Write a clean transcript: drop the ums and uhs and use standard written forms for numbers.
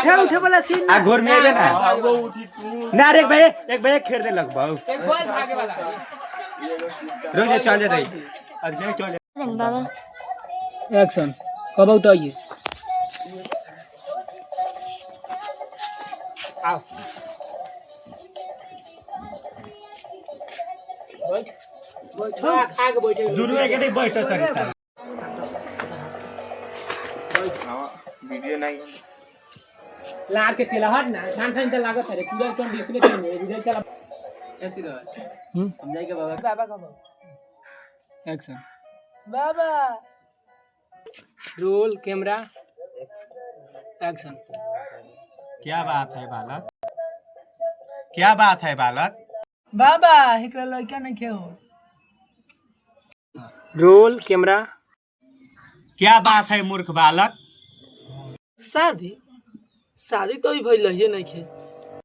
उठे उठे वाला सीन आ घर में आवे ना वो उठी तू ना रे एक भाई खेल दे लग भाऊ एक बॉल भागे वाला रुक जा चल जा रही अब जा चल जा बाबा एक्शन कब उठाइए आओ बैठ बैठो आगे बैठो दुनु एकटी बैठो छ साला वीडियो नहीं लार के चला हट ना खान खान तो लागत है पूरा कंडीशन के में विजय चला ऐसे रहा हम जाएंगे बाबा बाबा कब एक्शन बाबा रोल कैमरा एक्शन क्या बात है बालक क्या बात है बालक बाबा एकरा लड़का नहीं के हो रोल कैमरा क्या बात है मूर्ख बालक शादी शादी तो ही भइल है नहीं के